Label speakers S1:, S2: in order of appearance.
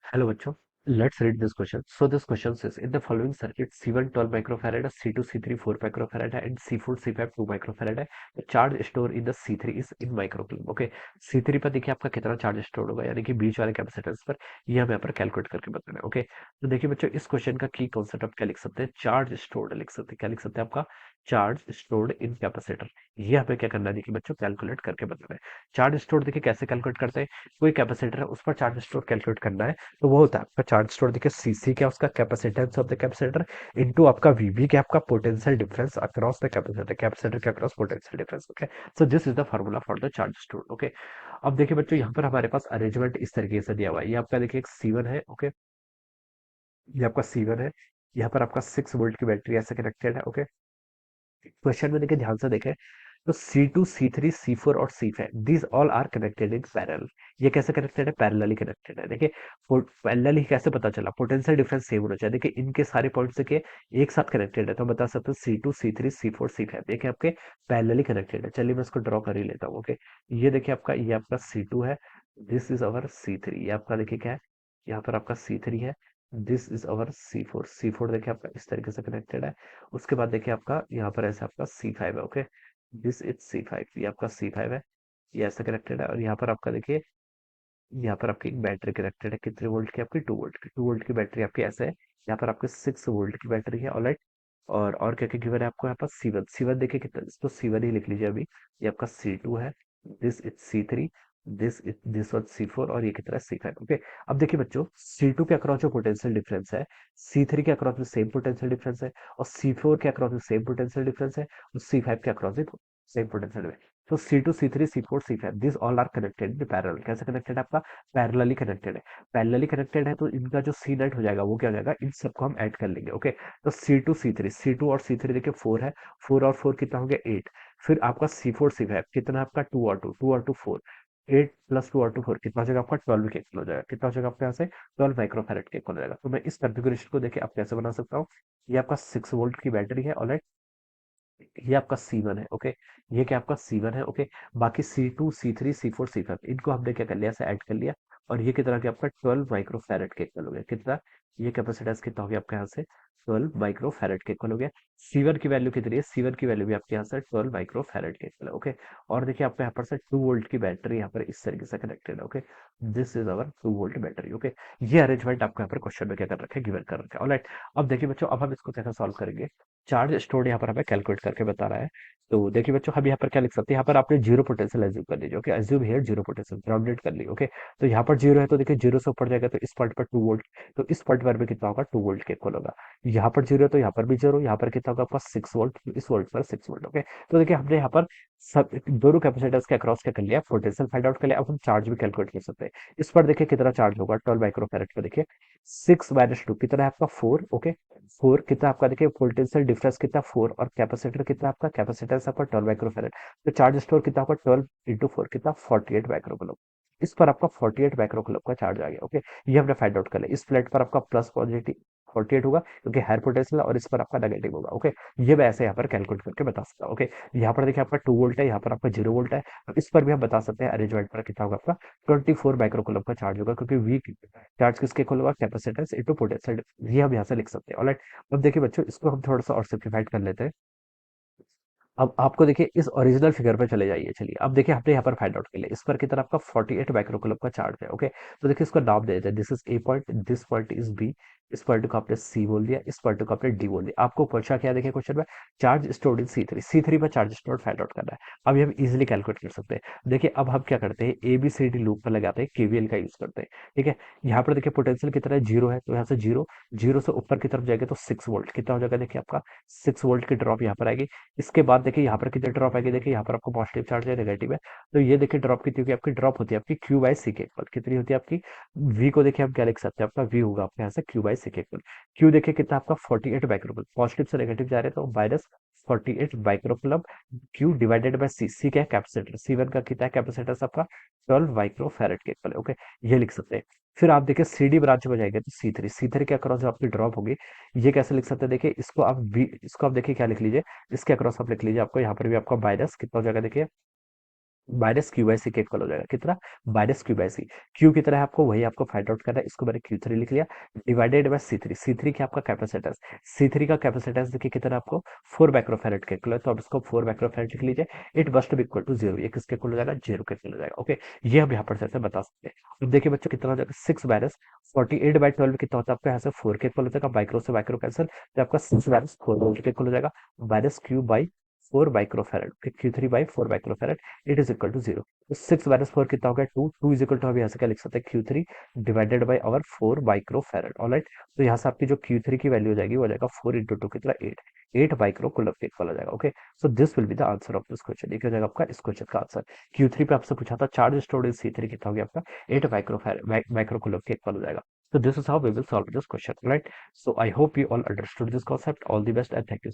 S1: Hello बच्चों, let's read this question. So this question says in the following circuit C1 12 microfarad, C2 C3 4 microfarad and C4 C5 2 microfarad है. The charge stored in the C3 is in microcoulomb. Okay, C3 पर देखिए आपका कितना charge store होगा यानी कि बीच वाले capacitance पर ये हमें यहाँ पर कैलकुलेट करके बताना है. ओके, तो देखिए बच्चों इस क्वेश्चन का की कॉन्सेप्ट आप क्या लिख सकते हैं, चार्ज स्टोर्ड लिख सकते हैं. क्या लिख सकते हैं आपका चार्ज स्टोर्ड इन कैपेसिटर. ये हमें क्या करना है देखिए बच्चों कैलकुलेट करके बताना है. चार्ज स्टोर देखिए कैसे कैलकुलेट करते हैं, कोई कैपेसिटर है उस पर चार्ज स्टोर कैलकुलेट करना है तो वो होता है आपका चार्ज स्टोर. देखिए सीसी क्या उसका capacitance of the capacitor into आपका वीबी क्या आपका potential difference across the capacitor, capacitor के across potential difference. Okay, so this is the formula for the charge store. Okay, अब देखिए बच्चों यहाँ पर हमारे पास अरेंजमेंट इस तरीके से दिया हुआ है. ये आपका देखिए एक C1 है. ओके, ये आपका C1 है. यहाँ पर आपका 6 वोल्ट की बैटरी ऐसे कनेक्टेड है. ओके, क्वेश्चन में देखिए ध्यान से देखें तो C2 C3 C4 और C5 these all are connected in parallel. ये कैसे कनेक्टेड है, पैरेलली कनेक्टेड है. देखिए पैरेलली कैसे पता चला, पोटेंशियल डिफरेंस सेम होना चाहिए. देखिए इनके सारे पॉइंट्स देखिए एक साथ कनेक्टेड है तो हम बता सकते हैं C2 C3 C4 C5 देखिए आपके पैरेलली कनेक्टेड है. चलिए मैं इसको ड्रॉ कर ही लेता हूँ. ओके, ये देखिए आपका ये आपका C2 है, दिस इज अवर C3. ये आपका देखिए क्या है, यहाँ पर आपका C3 है, this is our C4. C4 देखिए आपका इस तरीके से कनेक्टेड है. उसके बाद देखिए आपका यहाँ पर ऐसे आपका C5 है. ओके, दिस इज C5, ये आपका C5 है, ये ऐसे कनेक्टेड है. और यहाँ पर आपका देखिए यहाँ पर आपकी एक बैटरी कनेक्टेड है, कितने वोल्ट की, आपकी 2 वोल्ट की. 2 वोल्ट की बैटरी आपकी ऐसे है. यहाँ पर आपके 6 वोल्ट की बैटरी है. ऑलराइट, और क्या क्या गिवन है आपको यहाँ पर C1. C1 देखिए कितना, इसको C1 ही लिख लीजिए अभी. ये आपका C2 है, this is C3, this was C4 और ये कितना है C5. ओके, अब देखिए बच्चों C2 के अक्रॉस जो पोटेंशियल डिफरेंस है, C3 के अक्रॉस में सेम पोटेंशियल डिफरेंस है, और C4 के अक्रॉस में सेम पोटेंशियल डिफरेंस है, और C5 के अक्रॉस भी सेम पोटेंशियल डिफरेंस. तो C2 C3 C4 C5 this all are connected in parallel. कैसे कनेक्टेड है आपका, पैरेलली कनेक्टेड है. पैरेलली कनेक्टेड है तो इनका जो सी नेट हो जाएगा वो क्या हो जाएगा, इन सबको हम ऐड कर लेंगे. ओके, तो C2 और C3 देखिए 4 है, 4 और 4 कितना हो गया 8. फिर आपका C4 C5 कितना है आपका 2 और 2 4, 8 प्लस 2 और 2 4 कितना हो जाएगा आपका 12 के इक्वल हो जाएगा. कितना हो जाएगा आपके यहाँ से 12 माइक्रोफैरेड के इक्वल हो जाएगा. तो मैं इस कॉन्फ़िगरेशन को देखिए आप कैसे बना सकता हूँ. ये आपका 6 वोल्ट की बैटरी है. ऑलराइट, ये आपका C1 है. ओके, ये क्या आपका C1 है. ओके, बाकी C2 C3 C4 C5 इनको हमने क्या कर लिया, ऐसे ऐड कर लिया. और ये कितना गया आपका 12 माइक्रोफैरेड के इक्वल हो गया. कितना, ये कैपेसिटेंस कितना हो गया आपके यहाँ से 12 माइक्रोफैरेड के इक्वल हो गया. C1 की वैल्यू कितनी है, C1 की वैल्यू भी आपके यहाँ से 12 माइक्रोफैरेड के इक्वल है. ओके, और देखिए आपको यहाँ पर से 2 वोल्ट की बैटरी यहाँ पर इस तरीके से कनेक्टेड है. Okay, this is our 2 volt battery. Okay, ये अरेंजमेंट आपको यहाँ पर क्वेश्चन में क्या कर रखा है, गिवन कर रखा है. ऑलराइट, अब देखिए बच्चों अब हम इसको कैसे सॉल्व करेंगे. चार्ज स्टोर्ड यहाँ पर हमें कैलकुलेट करके बता रहा है. तो देखिए बच्चों हम यहाँ पर क्या लिख सकते हैं, यहाँ पर आपने जीरो पोटेंशियल एज्यूम कर लीजिए. Okay, assume here zero potential, grounded कर ली. ओके, तो यहाँ पर जीरो है तो देखिए जीरो से ऊपर जाएगा तो इस पॉइंट पर 2 वोल्ट, तो इस पॉइंट पर भी कितना होगा 2 वोल्ट के इक्वल होगा. यहाँ पर जीरो है तो यहाँ पर भी जीरो, यहाँ पर कितना होगा आपका 6 वोल्ट, इस वोल्ट पर 6 वोल्ट. ओके, तो देखिए हमने यहाँ पर सब दोनों कैपेसिटर्स के अक्रॉस क्या कर लिया, पोटेंशियल फाइंड आउट कर लिया. अब हम चार्ज भी कैलकुलेट कर सकते हैं. इस पर देखिए कितना चार्ज होगा 12 माइक्रोफैरेड पर. देखिए 6 - 2 कितना है आपका 4. ओके, 4 कितना आपका देखिए पोटेंशियल डिफरेंस कितना 4, और कैपेसिटर कितना आपका, कैपेसिटेंस आपका 12 माइक्रोफैरेड. तो चार्ज स्टोर कितना होगा 12 × 4 कितना 48 माइक्रोकुलम. इस पर आपका 48 माइक्रोकुलम का चार्ज आ गया. ओके, ये हमने फाइंड आउट कर लिया. इस प्लेट पर आपका प्लस पॉजिटिव 48 होगा क्योंकि हायर पोटेंशियल, और इस पर आपका नेगेटिव होगा. ओके, ये मैं ऐसे यहाँ पर कैलकुलेट करके बता सकता हूँ. ओके, यहाँ पर देखिए आपका 2 वोल्ट है, यहाँ पर आपका 0 वोल्ट है. अब इस पर भी हम बता सकते हैं अरेंजमेंट पर कितना होगा आपका 24 माइक्रोकुलम का चार्ज होगा, क्योंकि वी चार्ज किसके इक्वल होगा, कैपेसिटेंस इनटू पोटेंशियल. ये हम यहाँ से लिख सकते हैं. ऑलराइट, अब देखिए बच्चों इसको हम थोड़ा सा और सिंप्लीफाइड कर लेते हैं. अब आपको देखिए इस ओरिजिनल फिगर पे चले जाइए. चलिए अब देखिए हमने यहाँ पर फाइंड आउट कर लिया, इस पर की तरफ आपका 48 माइक्रोकुलम का चार्ज है. ओके, तो देखिए इसको नाम दे देते हैं, this is A point, this point is B. इस पॉइंट को आपने सी बोल दिया, इस पॉइंट को आपने डी बोल दिया. आपको पूछा क्या, देखिए क्वेश्चन में चार्ज स्टोर्ड इन C3, C3 पर चार्ज स्टोर्ड फाइंड आउट करना है. अब ये हम इजिली कैलकुलेट कर सकते हैं. देखिए अब हम क्या करते हैं, ABCD लूप पर लगाते हैं, KVL का यूज करते हैं. ठीक है, यहाँ पर देखिए पोटेंशियल कितना है, जीरो है, तो यहाँ से जीरो, जीरो से ऊपर की तरफ जाएगा तो 6 वोल्ट कितना हो जाएगा, देखिए आपका 6 वोल्ट की ड्रॉप यहाँ पर आएगी. इसके बाद देखिए यहाँ पर कितनी ड्रॉप आएगी, देखिए यहाँ पर आपको पॉजिटिव चार्ज है, नेगेटिव है. तो ये देखिए ड्रॉप कितनी होगी आपकी, ड्रॉप होती है आपकी Q/C के इक्वल. कितनी होती है आपकी, V को देखिए हम क्या लिख सकते हैं, आपका V होगा आपके यहाँ से Q/C के इक्वल. Q देखिए कितना आपका 48 माइक्रोकुलम, पॉजिटिव से नेगेटिव जा रहे हैं तो -48 microcoulomb. Q divided by C क्या है, कैपेसिटर. C1 का कितना है कैपेसिटर आपका 12 माइक्रोफैरेड के इक्वल है. ओके, ये लिख सकते हैं. फिर आप देखिए CD ब्रांच में जाएंगे तो C3 के अक्रॉस जो आपकी ड्रॉप होगी, ये कैसे लिख सकते हैं, देखिए इसको आप देखिए क्या लिख लीजिए, इसके अक्रॉस आप लिख लीजिए, आपको यहाँ पर भी आपका माइनस कितना हो जाएगा देखिए माइनस क्यू बाई सी के इक्वल हो जाएगा, कितना, minus Q by C. Q कितना है आपको, वही आपको फाइंड आउट करना है, इसको मैंने क्यू थ्री लिख लिया, divided by C three. C three क्या आपका कैपेसिटेंस, सी थ्री का कैपेसिटेंस देखिए कितना है आपको, 4 माइक्रोफैरेड के इक्वल है, तो आप इसको 4 माइक्रोफैरेड लिख लीजिए। It must be equal to zero, ये किसके इक्वल हो जाएगा, जीरो के इक्वल हो जाएगा। ओके, ये हम यहाँ पर से ऐसे बता सकते हैं। अब देखिए बच्चों कितना हो जाएगा, 6 - 48/12 कितना होता है आपका, यहाँ से 4 के इक्वल हो जाएगा, माइक्रो से माइक्रो कैंसिल, तो आपका 6 - 4 के इक्वल हो जाएगा, minus Q by 4 microfarad, Q three by 4 microfarad, it is equal to zero. तो 6 - 4 कितना हो गया, two, two is equal to, हम यहाँ से क्या लिख सकते हैं, Q three divided by our 4 microfarad. Alright, तो यहाँ से आपकी जो क्यू थ्री की वैल्यू हो जाएगी वो हो जाएगा 4 × 2 कितना, 8 माइक्रो कूलम के इक्वल हो जाएगा। Okay, so this will be the answer of this question, ये क्या हो जाएगा आपका इस क्वेश्चन का आंसर। क्यू थ्री पे आपसे पूछा था charge stored in C three कितना हो गया आपका, 8 माइक्रो कूलम के इक्वल हो जाएगा। So this is how we will solve this question, right? So I hope you all understood this concept. All the best and thank you.